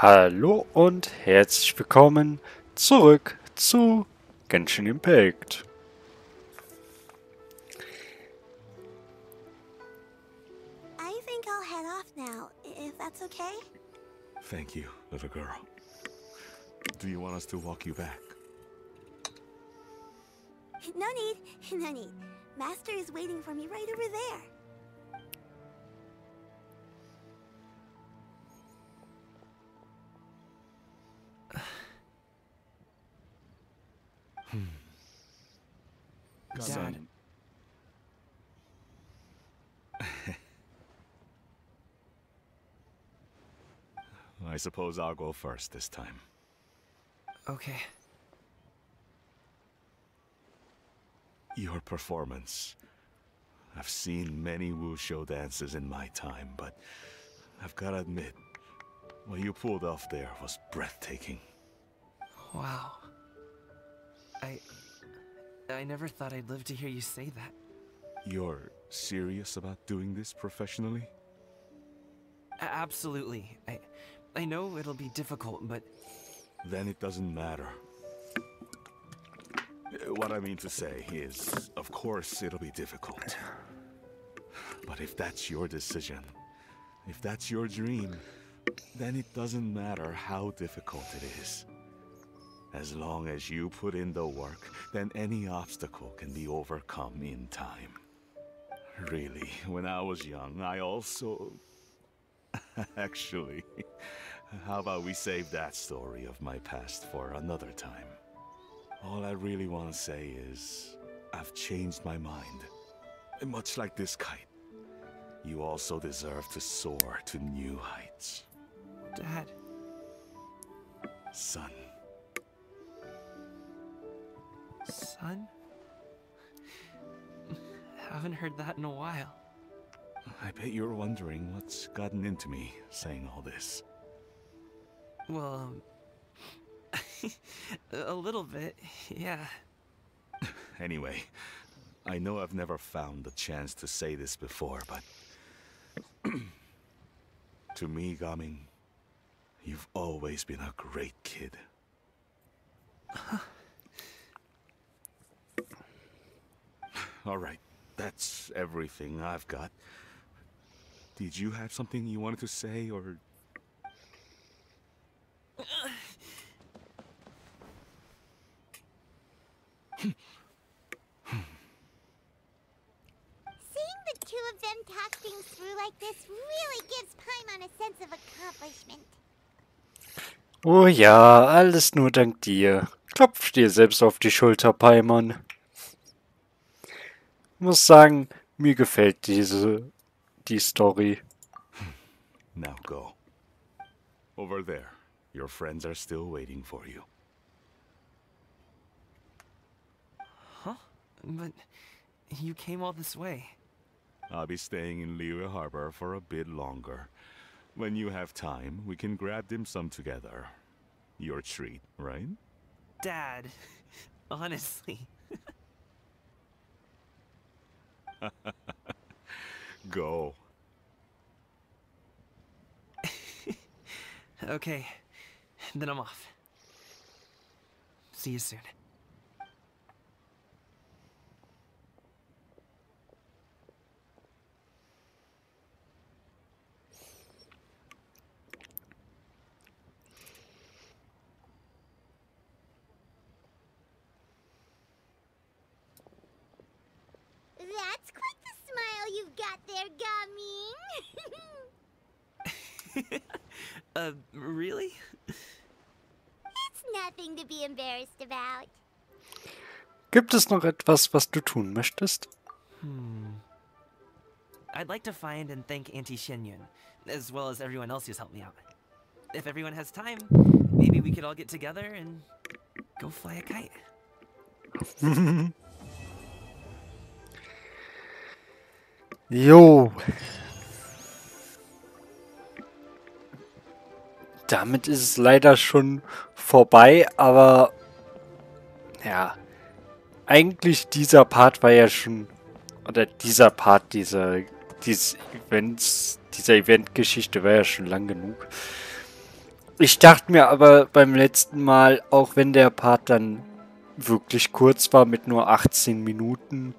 Hallo und herzlich willkommen zurück zu Genshin Impact. I think I'll head off now, if that's okay. Thank you, little girl. Do you want us to walk you back? No need, no need. Master is waiting for me right over there. Dad. I suppose I'll go first this time. Okay. Your performance. I've seen many wuxia dances in my time, but I've gotta admit, what you pulled off there was breathtaking. Wow. I never thought I'd live to hear you say that. You're serious about doing this professionally? Absolutely. I know it'll be difficult, but Then it doesn't matter. What I mean to say is, of course it'll be difficult. But if that's your decision, if that's your dream, then it doesn't matter how difficult it is. As long as you put in the work, then any obstacle can be overcome in time. Really, when I was young, I also... Actually, how about we save that story of my past for another time? All I really want to say is, I've changed my mind. Much like this kite, you also deserve to soar to new heights. Dad, Son. son? Haven't heard that in a while. I bet you're wondering what's gotten into me saying all this. Well, a little bit, yeah. Anyway, I know I've never found the chance to say this before, but... to me, Gaming, you've always been a great kid. Alright, that's everything I've got. Did you have something you wanted to say, or... Seeing the two of them talk things through like this really gives Paimon a sense of accomplishment. Oh ja, alles nur dank dir. Klopf dir selbst auf die Schulter, Paimon. Muss sagen, mir gefällt die Story. Now go. Over there. Your friends are still waiting for you. Huh? But you came all this way. I'll be staying in Liyue Harbor for a bit longer. When you have time, we can grab dim sum together. Your treat, right? Dad, honestly. Go. Okay, then I'm off. See you soon. That's quite the smile you've got there, Gaming. Really? It's nothing to be embarrassed about. Gibt es noch etwas, was du tun möchtest? I'd like to find and thank Auntie Shenyun, as well as everyone else who's helped me out. If everyone has time, maybe we could all get together and go fly a kite. Jo. Damit ist es leider schon vorbei, aber ja, eigentlich dieser Part war ja schon, oder dieser Part dieses Events, dieser Eventgeschichte war ja schon lang genug. Ich dachte mir aber beim letzten Mal, auch wenn der Part dann wirklich kurz war mit nur 18 Minuten,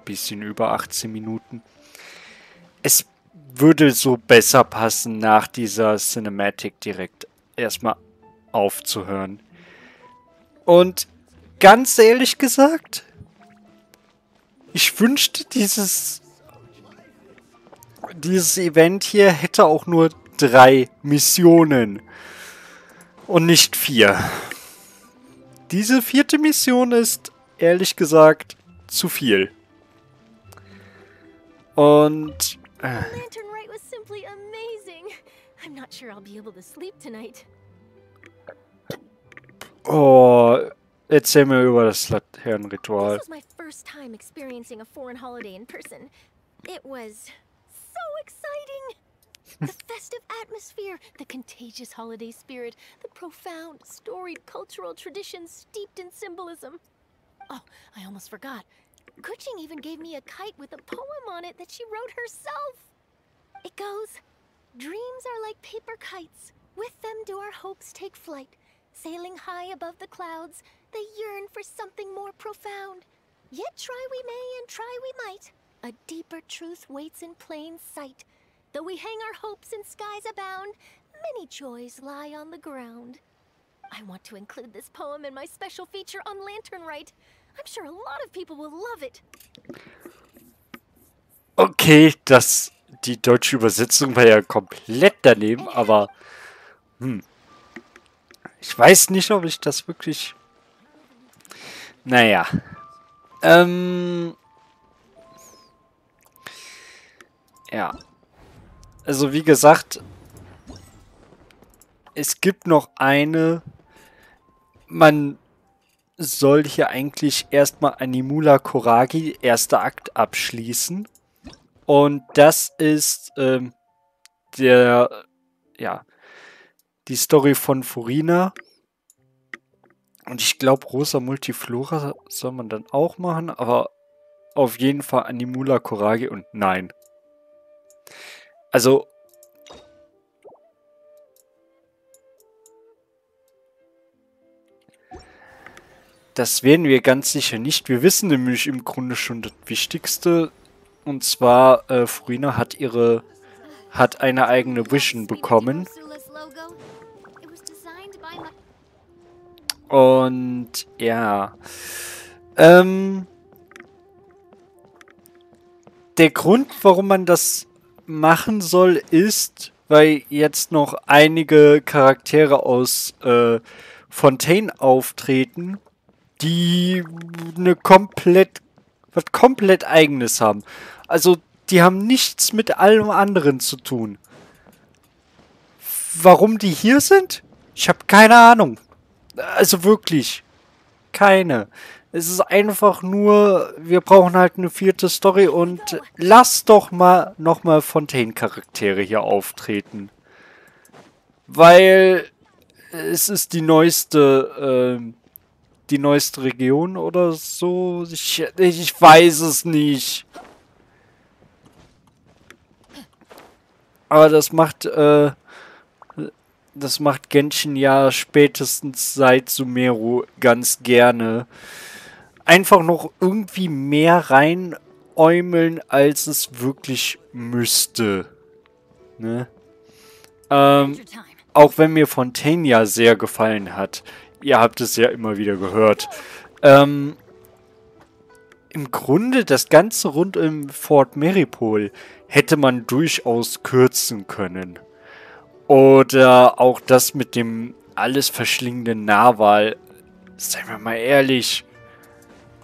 bisschen über 18 Minuten, es würde so besser passen, nach dieser Cinematic direkt erstmal aufzuhören. Und ganz ehrlich gesagt, ich wünschte, dieses Event hier hätte auch nur 3 Missionen und nicht 4. Diese 4. Mission ist, ehrlich gesagt, zu viel. Und Lantern Rite was simply amazing. I'm not sure I'll be able to sleep tonight. oh, erzähl mir über das This Laternenritual. was my first time experiencing a foreign holiday in person. It was so exciting. The festive atmosphere, the contagious holiday spirit, the profound, storied cultural traditions steeped in symbolism. Oh, I almost forgot. Kuching even gave me a kite with a poem on it that she wrote herself. It goes, "Dreams are like paper kites. With them do our hopes take flight. Sailing high above the clouds, they yearn for something more profound. Yet try we may and try we might. A deeper truth waits in plain sight. Though we hang our hopes in skies abound, many joys lie on the ground." I want to include this poem in my special feature on Lantern Rite. I'm sure a lot of people will love it. Okay, die deutsche Übersetzung war ja komplett daneben, aber ich weiß nicht, ob ich das wirklich... Naja. Ja. Also wie gesagt, es gibt noch eine... Man soll hier eigentlich erstmal Animula Koragi, erster Akt, abschließen. Und das ist die Story von Furina. Und ich glaube, Rosa Multiflora soll man dann auch machen, aber auf jeden Fall Animula Koragi und nein. Also, das werden wir ganz sicher nicht. Wir wissen nämlich im Grunde schon das Wichtigste. Und zwar, Furina hat eine eigene Vision bekommen. Und ja. Der Grund, warum man das machen soll, ist, weil jetzt noch einige Charaktere aus Fontaine auftreten, die was komplett Eigenes haben. Also, die haben nichts mit allem anderen zu tun. Warum die hier sind? Ich habe keine Ahnung. Also wirklich. Keine. Es ist einfach nur, wir brauchen halt eine 4. Story und lass doch mal nochmal Fontaine-Charaktere hier auftreten. Weil es ist die neueste Region oder so. Ich weiß es nicht. Aber das macht Genshin ja spätestens seit Sumeru ganz gerne. Einfach noch irgendwie mehr reinäumeln, als es wirklich müsste. Ne? Auch wenn mir Fontaine ja sehr gefallen hat. Ihr habt es ja immer wieder gehört. Im Grunde das Ganze rund um Fort Maripol hätte man durchaus kürzen können. Oder auch das mit dem alles verschlingenden Narwal. Seien wir mal ehrlich.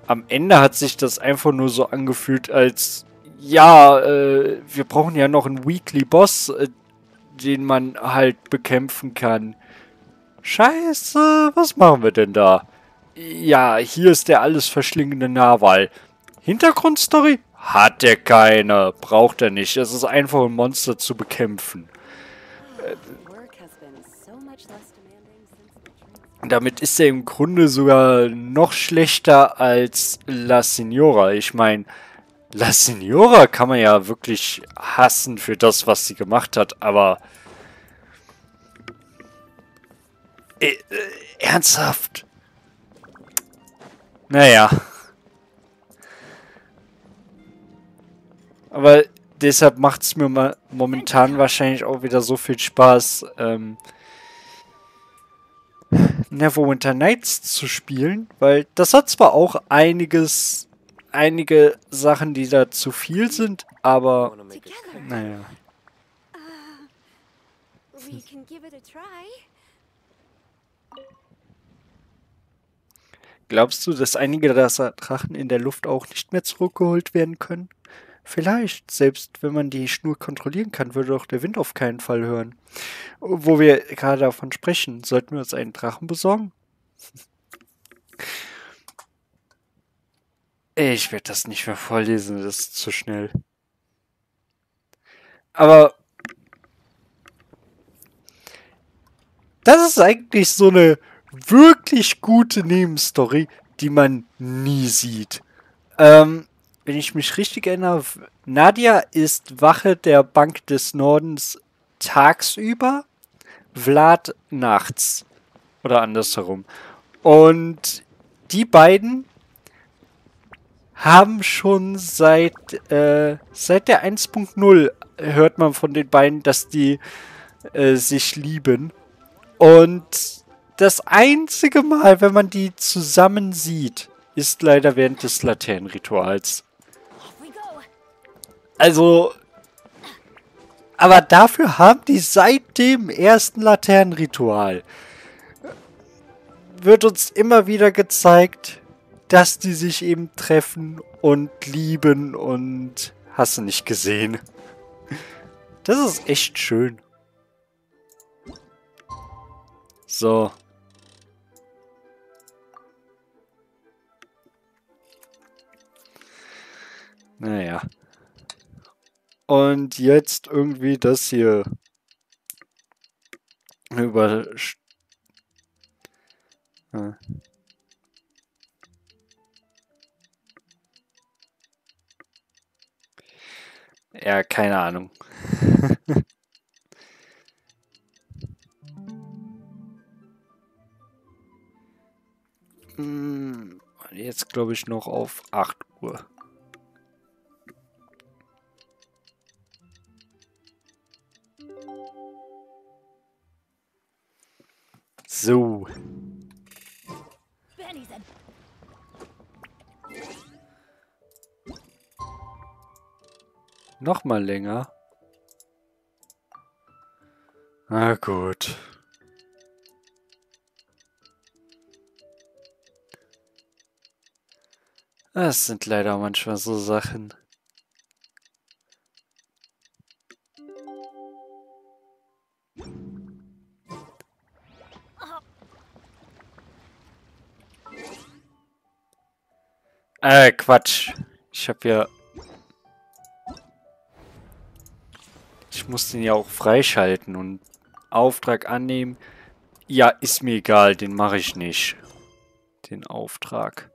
Am Ende hat sich das einfach nur so angefühlt, als ja, wir brauchen ja noch einen Weekly Boss, den man halt bekämpfen kann. Scheiße, was machen wir denn da? Ja, hier ist der alles verschlingende Narwal. Hintergrundstory? Hat er keine. Braucht er nicht. Es ist einfach ein Monster zu bekämpfen. Damit ist er im Grunde sogar noch schlechter als La Signora. Ich meine, La Signora kann man ja wirklich hassen für das, was sie gemacht hat, aber Ernsthaft? Naja. Aber deshalb macht es mir momentan wahrscheinlich auch wieder so viel Spaß, Neverwinter Nights zu spielen, weil das hat zwar auch einige Sachen, die da zu viel sind, aber naja. We can give it a try. Glaubst du, dass einige der Drachen in der Luft auch nicht mehr zurückgeholt werden können? Vielleicht, selbst wenn man die Schnur kontrollieren kann, würde doch der Wind auf keinen Fall hören. Wo wir gerade davon sprechen, sollten wir uns einen Drachen besorgen? Ich werde das nicht mehr vorlesen, das ist zu schnell. Aber das ist eigentlich so eine wirklich gute Nebenstory, die man nie sieht. Wenn ich mich richtig erinnere, Nadia ist Wache der Bank des Nordens tagsüber, Vlad nachts. Oder andersherum. Und die beiden haben schon seit der 1.0 hört man von den beiden, dass die sich lieben. Und das einzige Mal, wenn man die zusammen sieht, ist leider während des Laternenrituals. Also, aber dafür haben die seit dem ersten Laternenritual wird uns immer wieder gezeigt, dass die sich eben treffen und lieben und hast du nicht gesehen. Das ist echt schön. So. Naja. Und jetzt irgendwie das hier über... Ja, keine Ahnung. Jetzt glaube ich noch auf 8 Uhr. So. Noch mal länger. Na gut. Das sind leider manchmal so Sachen. Quatsch. Ich hab ja... Ich muss den ja auch freischalten und Auftrag annehmen. Ja, ist mir egal, den mache ich nicht. Den Auftrag.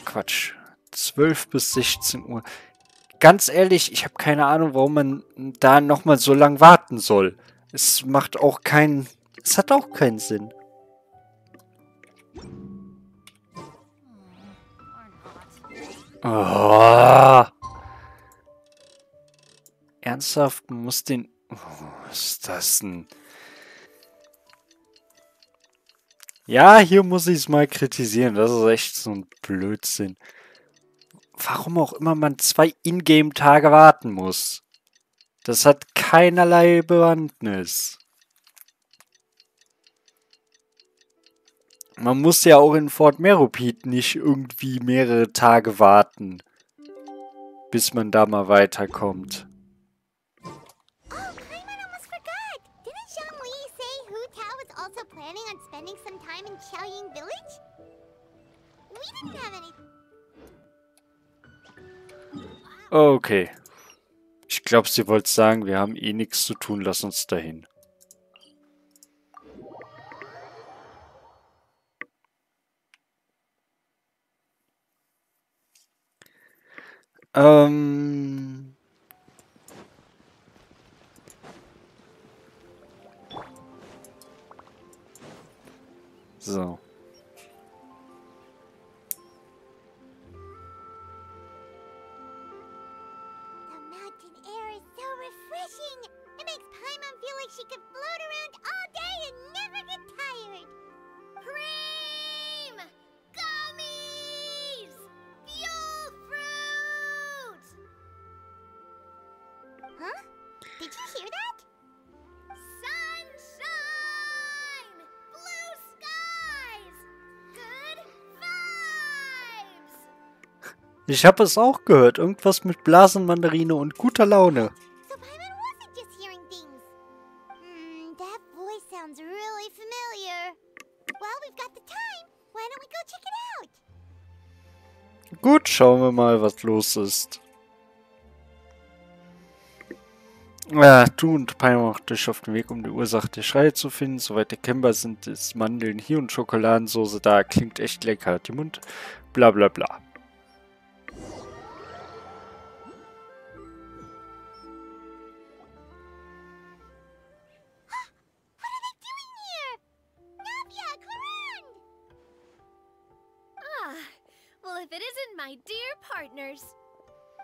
Quatsch. 12 bis 16 Uhr. Ganz ehrlich, ich habe keine Ahnung, warum man da nochmal so lang warten soll. Es macht auch keinen... Es hat auch keinen Sinn. Oh. Ernsthaft, man muss den... Oh, was ist das denn? Ja, hier muss ich es mal kritisieren. Das ist echt so ein Blödsinn. Warum auch immer man 2 Ingame-Tage warten muss. Das hat keinerlei Bewandtnis. Man muss ja auch in Fort Meropide nicht irgendwie mehrere Tage warten, bis man da mal weiterkommt. Oh, Paimon almost forgot! Didn't Xiangli say Hu Tao is also planning on spending some time in Xiaoying Village? We didn't have any... Okay. Ich glaube, sie wollte sagen, wir haben eh nichts zu tun, lass uns dahin. Ähm. So. The mountain air is so refreshing. It makes Paimon feel like she could float around all day and never get tired. Cream! Gummies! Fuel fruit! Huh? Did you hear that? Sunshine! Blue skies! Good vibes! Ich habe es auch gehört. Irgendwas mit Blasenmandarine und guter Laune. So Paimon wasn't just hearing things. That voice sounds really familiar. Well, we've got the time. Why don't we go check it out? Gut, schauen wir mal, was los ist. Ja, du und Paimon macht euch auf den Weg, um die Ursache der Schreie zu finden. Soweit erkennbar sind es Mandeln hier und Schokoladensoße da. Klingt echt lecker. Die Mund... Bla bla bla. What are they doing here? Navia, Clarande! Ah, well, if it isn't my dear partners.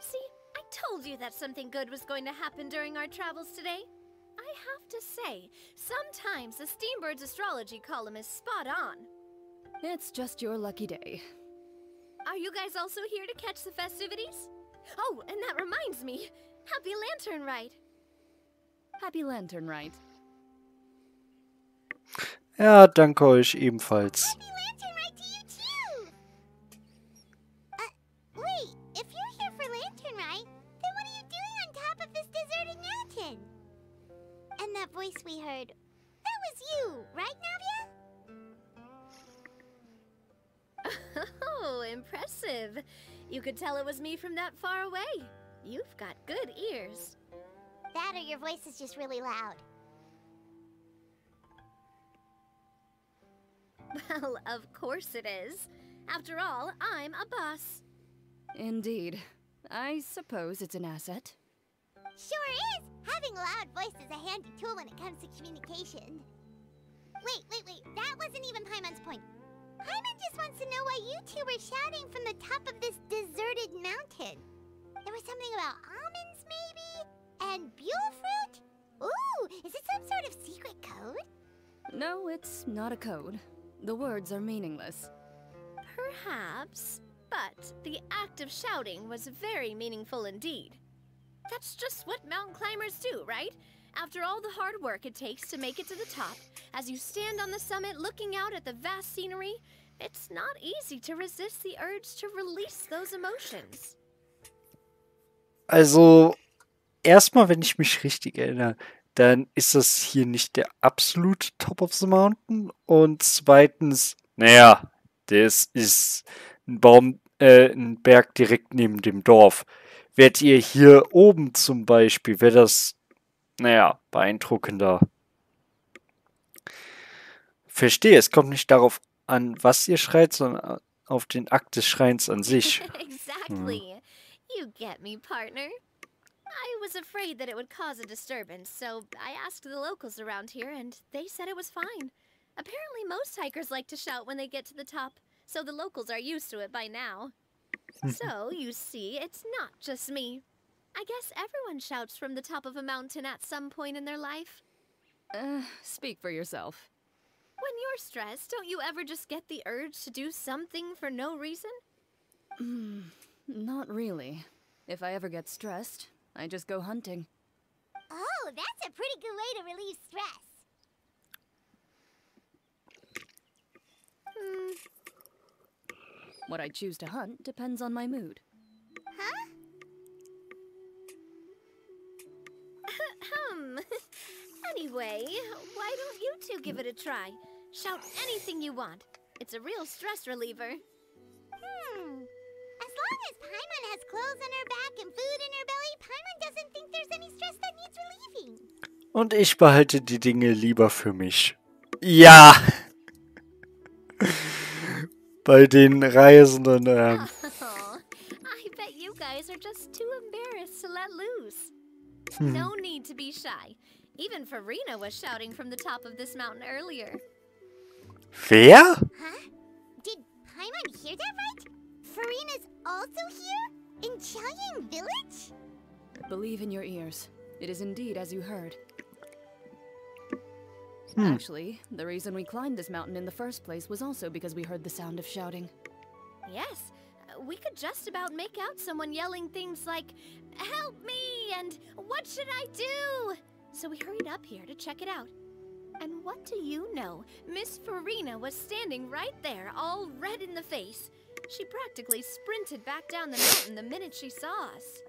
See, I told you that something good was going to happen during our travels today. I have to say, sometimes the Steambird's astrology column is spot on. It's just your lucky day. Are you guys also here to catch the festivities? Oh, and that reminds me. Happy Lantern Rite. Happy Lantern Rite. Ja, danke euch ebenfalls. Happy Lantern Rite to you too! Wait, if you're here for Lantern Rite, then what are you doing on top of this deserted mountain? And that voice we heard, that was you, right, Navia? Oh, impressive. You could tell it was me from that far away. You've got good ears. That or your voice is just really loud. Well, of course it is. After all, I'm a boss. Indeed. I suppose it's an asset. Sure is! Having a loud voice is a handy tool when it comes to communication. Wait. That wasn't even Paimon's point. Paimon just wants to know why you two were shouting from the top of this deserted mountain. There was something about almonds, maybe? And buell fruit? Ooh, is it some sort of secret code? No, it's not a code. The words are meaningless. Perhaps, but the act of shouting was very meaningful indeed. That's just what mountain climbers do, right? After all the hard work it takes to make it to the top, as you stand on the summit looking out at the vast scenery, it's not easy to resist the urge to release those emotions. Also, erstmal, wenn ich mich richtig erinnere, dann ist das hier nicht der absolute Top of the Mountain. Und zweitens, naja, das ist ein Berg direkt neben dem Dorf. Wärt ihr hier oben zum Beispiel, wäre das, naja, beeindruckender. Verstehe, es kommt nicht darauf an, was ihr schreit, sondern auf den Akt des Schreins an sich. Exactly. You get me, partner. I was afraid that it would cause a disturbance, so I asked the locals around here, and they said it was fine. Apparently, most hikers like to shout when they get to the top, so the locals are used to it by now. So, you see, it's not just me. I guess everyone shouts from the top of a mountain at some point in their life. Speak for yourself. When you're stressed, don't you ever just get the urge to do something for no reason? Not really. If I ever get stressed, I just go hunting. Oh, that's a pretty good way to relieve stress. What I choose to hunt depends on my mood. Huh? Anyway, why don't you two give it a try? Shout anything you want. It's a real stress reliever. As long as Paimon has clothes on her back and food in her belly, Paimon doesn't think there's any stress that needs relieving. Und ich behalte die Dinge lieber für mich. Ja! Bei den Reisenden, Oh, I bet you guys are just too embarrassed to let loose. No need to be shy. Even Farina was shouting from the top of this mountain earlier. Wer? Huh? Did Paimon hear that right? Farina's also here? In Chaoyang Village? Believe in your ears. It is indeed as you heard. Actually, the reason we climbed this mountain in the first place was also because we heard the sound of shouting. Yes, we could just about make out someone yelling things like, "Help me!" and "What should I do?" So we hurried up here to check it out. And what do you know? Miss Farina was standing right there, all red in the face. She practically sprinted back down the mountain the minute she saw us.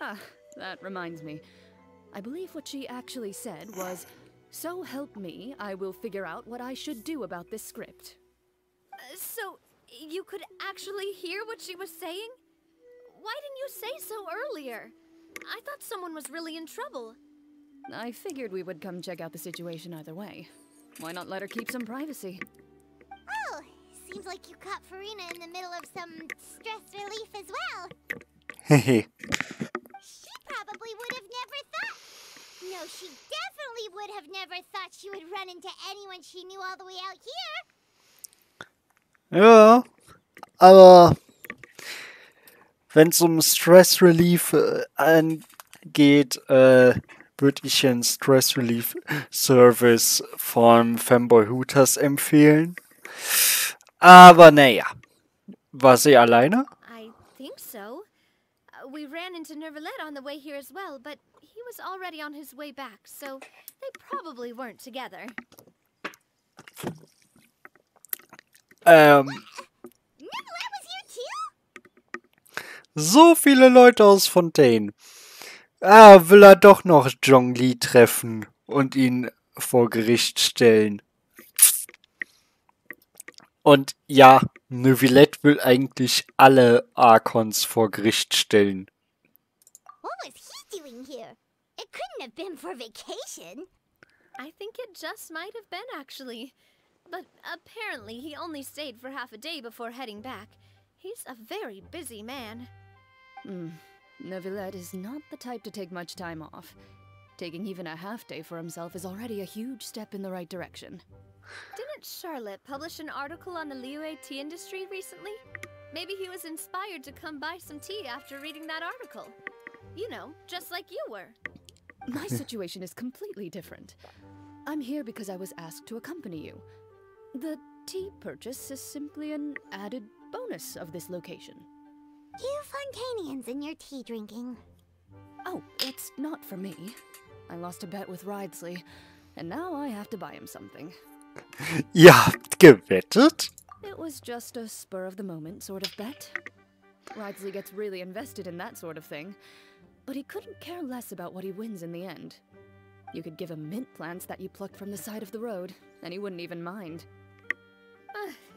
Ah, that reminds me. I believe what she actually said was, "So help me, I will figure out what I should do about this script." So, you could actually hear what she was saying? Why didn't you say so earlier? I thought someone was really in trouble. I figured we would come check out the situation either way. Why not let her keep some privacy? Oh, seems like you caught Farina in the middle of some stress relief as well. Hehe. She probably would have never thought. No, she definitely would have never thought she would run into anyone she knew all the way out here. Ja, aber wenn es um Stress Relief angeht, würde ich einen Stress Relief Service von Fanboy Hooters empfehlen. Aber naja, war sie alleine? I think so. We ran into Nervalet on the way here as well, but he was already on his way back, so they probably weren't together. Nervalet was here too? So viele Leute aus Fontaine. Will er doch noch Zhongli treffen und ihn vor Gericht stellen. Und ja, Neuvillette will eigentlich alle Archons vor Gericht stellen. What was he doing here? It couldn't have been for vacation. I think it just might have been, actually. But apparently he only stayed for half a day before heading back. He's a very busy man. Neuvillette is not the type to take much time off. Taking even a half day for himself is already a huge step in the right direction. Didn't Charlotte publish an article on the Liyue tea industry recently? Maybe he was inspired to come buy some tea after reading that article. You know, just like you were. My situation is completely different. I'm here because I was asked to accompany you. The tea purchase is simply an added bonus of this location. You Fontanians and your tea drinking. Oh, it's not for me. I lost a bet with Ridesley, and now I have to buy him something. Ihr habt gewettet? It was just a spur-of-the-moment sort of bet. Ridesley gets really invested in that sort of thing, but he couldn't care less about what he wins in the end. You could give him mint plants that you plucked from the side of the road, and he wouldn't even mind.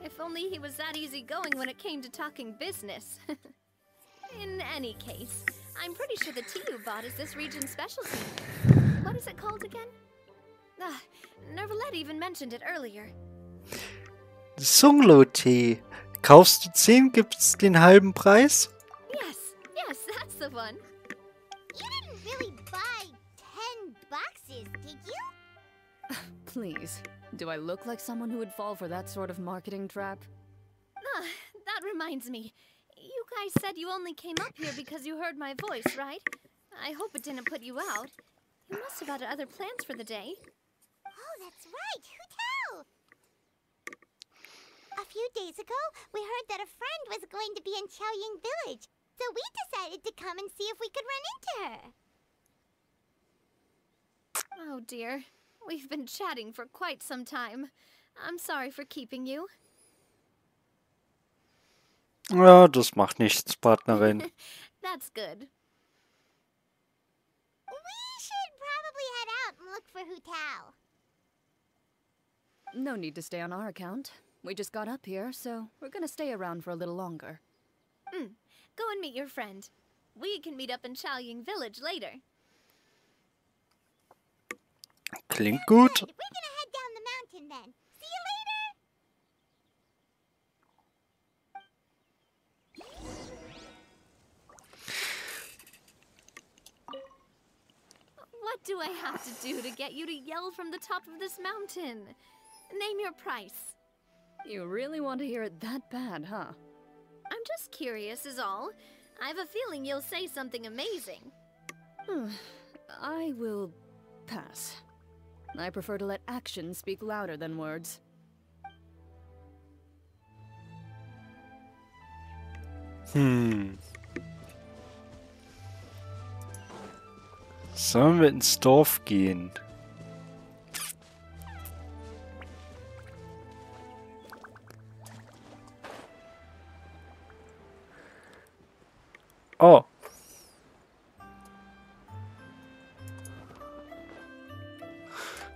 If only he was that easygoing when it came to talking business. In any case, I'm pretty sure the tea you bought is this region's specialty. What is it called again? Nervalet even mentioned it earlier. Sunglo-Tee. Kaufst du 10, gibt's den halben Preis? Yes, that's the one. You didn't really buy 10 boxes, did you? Please, do I look like someone who would fall for that sort of marketing trap? That reminds me. You guys said you only came up here because you heard my voice, right? I hope it didn't put you out. You must have had other plans for the day. Oh, that's right. Who tell? A few days ago, we heard that a friend was going to be in Chaoyang Village, so we decided to come and see if we could run into her. Oh dear. We've been chatting for quite some time. I'm sorry for keeping you. Ja, das macht nichts, Partnerin. That's good. We should probably head out and look for Hu Tao. No need to stay on our account. We just got up here, so we're gonna stay around for a little longer. Go and meet your friend. We can meet up in Chaoyang Village later. Klingt gut. Good. We're gonna head down the mountain then. See you later. What do I have to do to get you to yell from the top of this mountain? Name your price. You really want to hear it that bad, huh? I'm just curious is all. I have a feeling you'll say something amazing. I will pass. I prefer to let actions speak louder than words. Sollen wir ins Dorf gehen? Oh.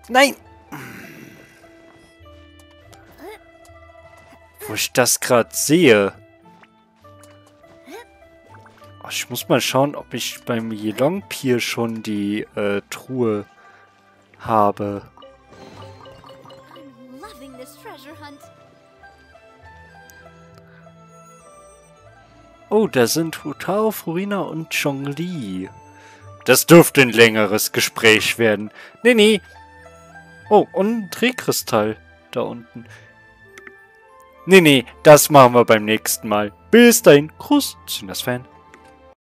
Nein! Wo ich das gerade sehe. Oh, ich muss mal schauen, ob ich beim Yelongpier schon die Truhe habe. I'm loving this treasure hunt. Oh, da sind Hutaro, Furina und Zhongli. Das dürfte ein längeres Gespräch werden. Nee. Oh, und ein Drehkristall da unten. Nee, das machen wir beim nächsten Mal. Bis dahin, Gruß, Fan.